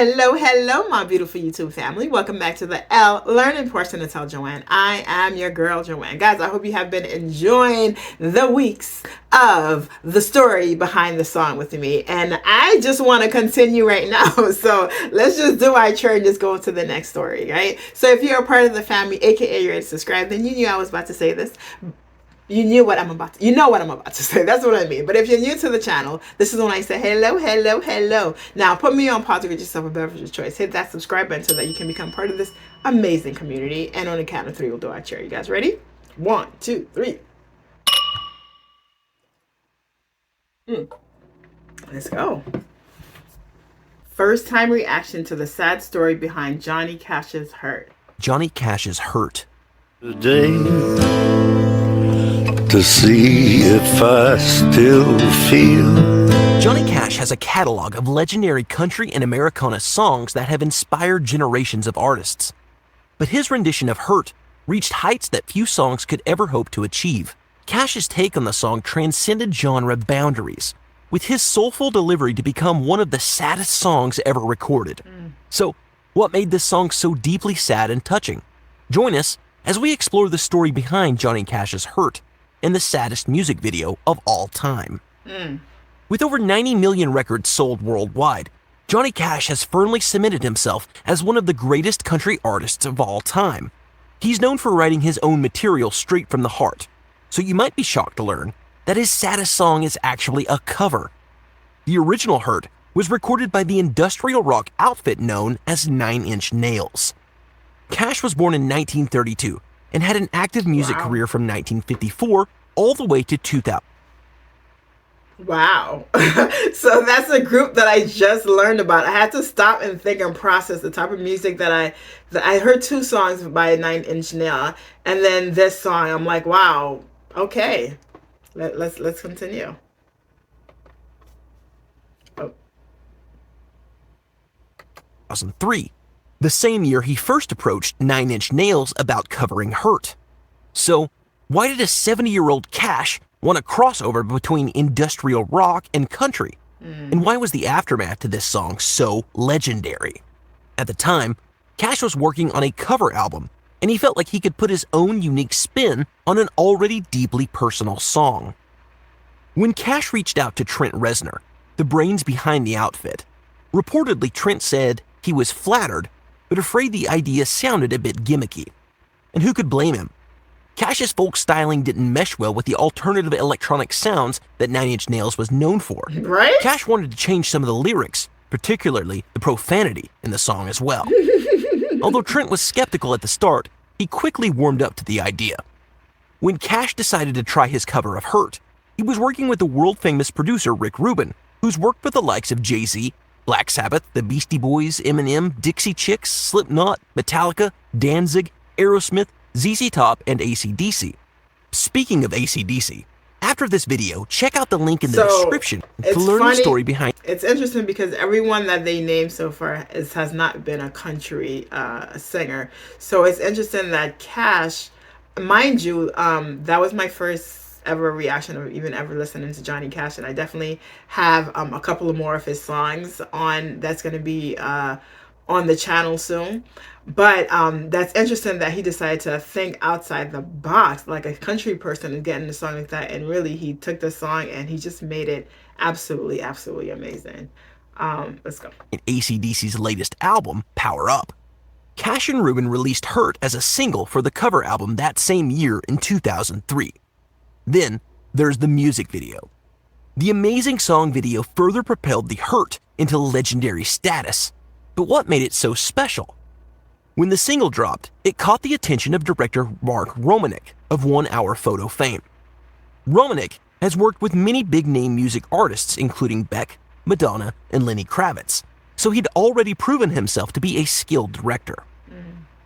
Hello, my beautiful YouTube family. Welcome back to the L learning portion of T.E.L.L. Joanne. I am your girl, Joanne. Guys, I hope you have been enjoying the weeks of the story behind the song with me. And I just want to continue right now. So let's just do our chore and just go to the next story, right? So if you're a part of the family, aka you're already subscribed, then you knew I was about to say this. You know what I'm about to say. That's what I mean. But if you're new to the channel, this is when I say hello. Now put me on pause to get yourself a beverage of choice. Hit that subscribe button so that you can become part of this amazing community. And on the count of three, we'll do our chair. You guys ready? 1, 2, 3. Let's go. First time reaction to the sad story behind Johnny Cash's Hurt. Johnny Cash's Hurt. Today, to see if I still feel. Johnny Cash has a catalog of legendary country and Americana songs that have inspired generations of artists. But his rendition of Hurt reached heights that few songs could ever hope to achieve. Cash's take on the song transcended genre boundaries, with his soulful delivery to become one of the saddest songs ever recorded. So, what made this song so deeply sad and touching? Join us as we explore the story behind Johnny Cash's Hurt and the saddest music video of all time. With over 90 million records sold worldwide, Johnny Cash has firmly cemented himself as one of the greatest country artists of all time. He's known for writing his own material straight from the heart, so you might be shocked to learn that his saddest song is actually a cover. The original Hurt was recorded by the industrial rock outfit known as 9 Inch Nails. Cash was born in 1932 and had an active music career from 1954 all the way to 2000. Wow. So that's a group that I just learned about. I had to stop and think and process the type of music that I heard 2 songs by 9 Inch Nails, and then this song. I'm like, wow, okay. Let's continue. 2003, the same year he first approached 9 Inch Nails about covering Hurt. So, why did a 70-year-old Cash want a crossover between industrial rock and country? And why was the aftermath to this song so legendary? At the time, Cash was working on a cover album, and he felt like he could put his own unique spin on an already deeply personal song. When Cash reached out to Trent Reznor, the brains behind the outfit, reportedly Trent said he was flattered, but afraid the idea sounded a bit gimmicky. And who could blame him? Cash's folk styling didn't mesh well with the alternative electronic sounds that 9 Inch Nails was known for. Right? Cash wanted to change some of the lyrics, particularly the profanity in the song as well. Although Trent was skeptical at the start, he quickly warmed up to the idea. When Cash decided to try his cover of Hurt, he was working with the world-famous producer Rick Rubin, who's worked with the likes of Jay-Z, Black Sabbath, the Beastie Boys, Eminem, Dixie Chicks, Slipknot, Metallica, Danzig, Aerosmith, ZZ Top, and AC/DC. Speaking of AC/DC, after this video, check out the link in the description to learn the story behind. It's interesting because everyone that they named so far has not been a country singer. So it's interesting that Cash, mind you, that was my first ever reaction of even ever listening to Johnny Cash, and I definitely have a couple of more of his songs on that's going to be on the channel soon. But that's interesting that he decided to think outside the box like a country person and getting a song like that, and really he took the song and he just made it absolutely amazing. Let's go. In AC/DC's latest album, Power Up, Cash and Rubin released Hurt as a single for the cover album that same year in 2003. Then there's the music video. The amazing song video further propelled the Hurt into legendary status. But what made it so special? When the single dropped, it caught the attention of director Mark Romanek of 1 Hour Photo fame. Romanek has worked with many big-name music artists including Beck, Madonna, and Lenny Kravitz, so he'd already proven himself to be a skilled director.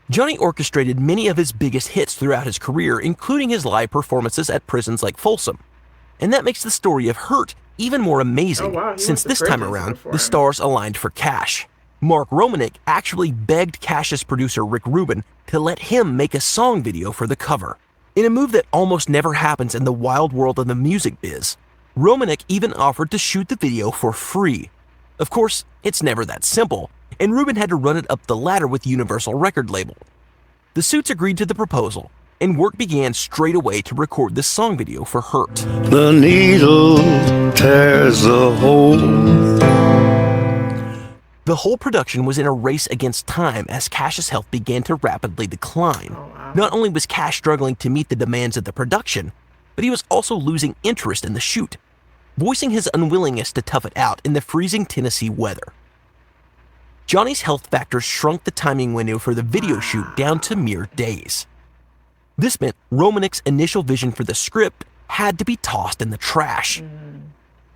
Johnny orchestrated many of his biggest hits throughout his career, including his live performances at prisons like Folsom. And that makes the story of Hurt even more amazing, since this time around, the stars aligned for Cash. Mark Romanek actually begged Cash's producer Rick Rubin to let him make a song video for the cover. In a move that almost never happens in the wild world of the music biz, Romanek even offered to shoot the video for free. Of course, it's never that simple, and Rubin had to run it up the ladder with Universal record label. The Suits agreed to the proposal, and work began straight away to record this song video for Hurt. The needle tears a hole. The whole production was in a race against time as Cash's health began to rapidly decline. Oh, wow. Not only was Cash struggling to meet the demands of the production, but he was also losing interest in the shoot, voicing his unwillingness to tough it out in the freezing Tennessee weather. Johnny's health factors shrunk the timing window for the video shoot down to mere days. This meant Romanik's initial vision for the script had to be tossed in the trash.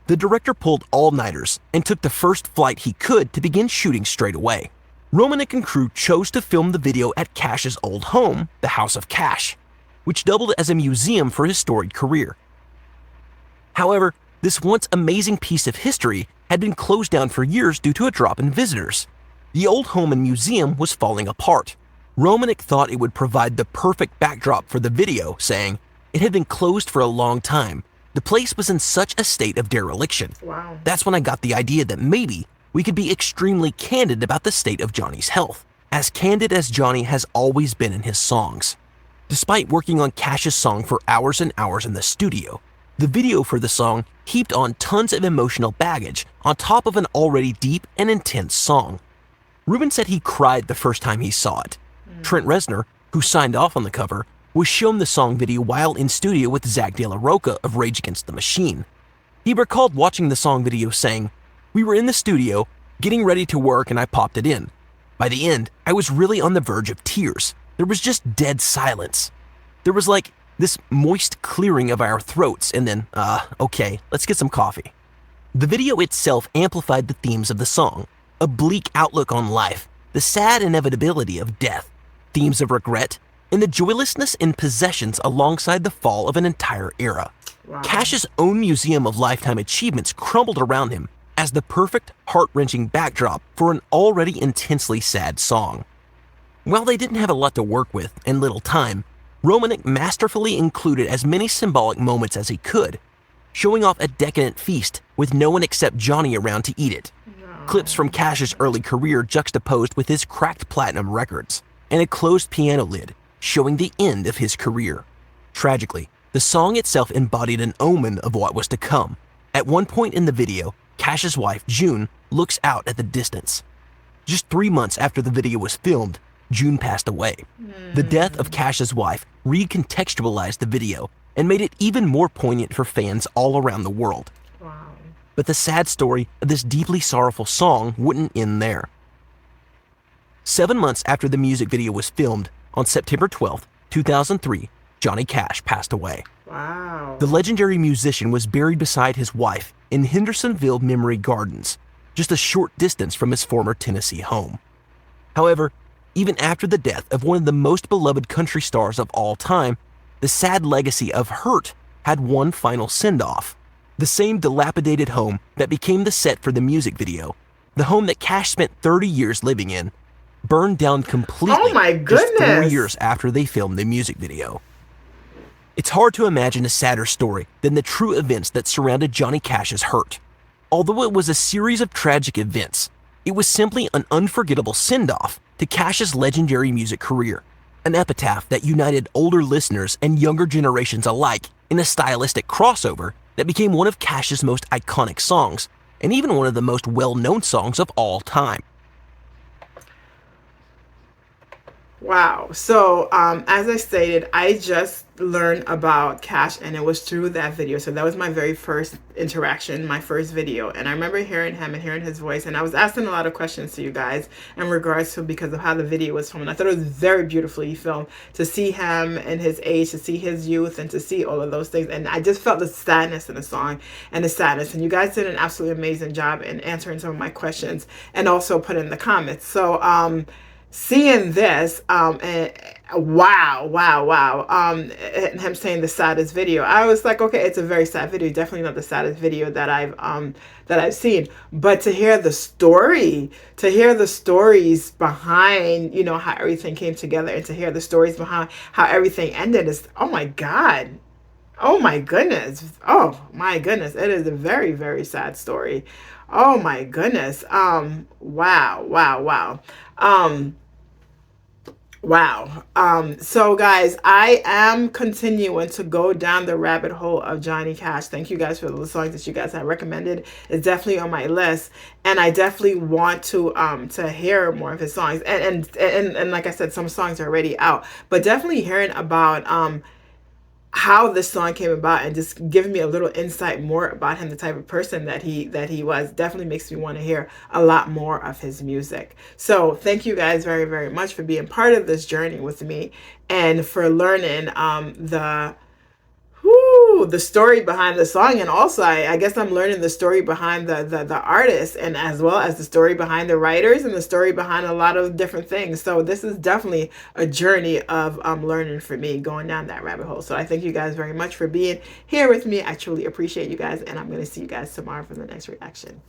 The director pulled all-nighters and took the first flight he could to begin shooting straight away. Romanik and crew chose to film the video at Cash's old home, the House of Cash, which doubled as a museum for his storied career. However, this once amazing piece of history had been closed down for years due to a drop in visitors. The old home and museum was falling apart. Romanik thought it would provide the perfect backdrop for the video, saying, "It had been closed for a long time. The place was in such a state of dereliction." Wow. That's when I got the idea that maybe we could be extremely candid about the state of Johnny's health, as candid as Johnny has always been in his songs. Despite working on Cash's song for hours and hours in the studio, the video for the song heaped on tons of emotional baggage on top of an already deep and intense song. Rubin said he cried the first time he saw it. Trent Reznor, who signed off on the cover, was shown the song video while in studio with Zach De La Rocha of Rage Against the Machine. He recalled watching the song video saying, "We were in the studio, getting ready to work, and I popped it in. By the end, I was really on the verge of tears. There was just dead silence. There was like this moist clearing of our throats, and then, okay, let's get some coffee." The video itself amplified the themes of the song: a bleak outlook on life, the sad inevitability of death, themes of regret, and the joylessness in possessions alongside the fall of an entire era. Wow. Cash's own museum of lifetime achievements crumbled around him as the perfect, heart-wrenching backdrop for an already intensely sad song. While they didn't have a lot to work with and little time, Romanik masterfully included as many symbolic moments as he could, showing off a decadent feast with no one except Johnny around to eat it. Clips from Cash's early career juxtaposed with his cracked platinum records, and a closed piano lid, showing the end of his career. Tragically, the song itself embodied an omen of what was to come. At one point in the video, Cash's wife, June, looks out at the distance. Just 3 months after the video was filmed, June passed away. The death of Cash's wife recontextualized the video and made it even more poignant for fans all around the world. Wow. But the sad story of this deeply sorrowful song wouldn't end there. 7 months after the music video was filmed, on September 12, 2003, Johnny Cash passed away. Wow. The legendary musician was buried beside his wife in Hendersonville Memory Gardens, just a short distance from his former Tennessee home. However, even after the death of one of the most beloved country stars of all time, the sad legacy of Hurt had one final send-off. The same dilapidated home that became the set for the music video, the home that Cash spent 30 years living in, burned down completely Oh my just 4 goodness. years after they filmed the music video. It's hard to imagine a sadder story than the true events that surrounded Johnny Cash's Hurt. Although it was a series of tragic events, it was simply an unforgettable send-off to Cash's legendary music career, an epitaph that united older listeners and younger generations alike in a stylistic crossover that became one of Cash's most iconic songs, and even one of the most well-known songs of all time. Wow. So, as I stated, I just learned about Cash, and it was through that video. So that was my very first interaction, my first video. And I remember hearing him and hearing his voice, and I was asking a lot of questions to you guys in regards to, because of how the video was filmed. I thought it was very beautifully filmed, to see him and his age, to see his youth, and to see all of those things. And I just felt the sadness in the song and the sadness. And you guys did an absolutely amazing job in answering some of my questions and also put in the comments. So, seeing this, and and him saying the saddest video, I was like, okay, it's a very sad video. Definitely not the saddest video that I've seen. But to hear the story, to hear the stories behind, how everything came together, and to hear the stories behind how everything ended is, oh my God. Oh my goodness. Oh my goodness. It is a very, very sad story. Oh my goodness. Wow, wow, wow. Um, Wow. So guys, I am continuing to go down the rabbit hole of Johnny Cash. Thank you guys for the songs that you guys have recommended. It's definitely on my list. And I definitely want to hear more of his songs. And like I said, some songs are already out. But definitely hearing about how this song came about and just giving me a little insight more about him, the type of person that he was, definitely makes me want to hear a lot more of his music. So thank you guys very, very much for being part of this journey with me and for learning the story behind the song. And also I guess I'm learning the story behind the artist, and as well as the story behind the writers and the story behind a lot of different things. So this is definitely a journey of learning for me, going down that rabbit hole. So I thank you guys very much for being here with me. I truly appreciate you guys, and I'm going to see you guys tomorrow for the next reaction.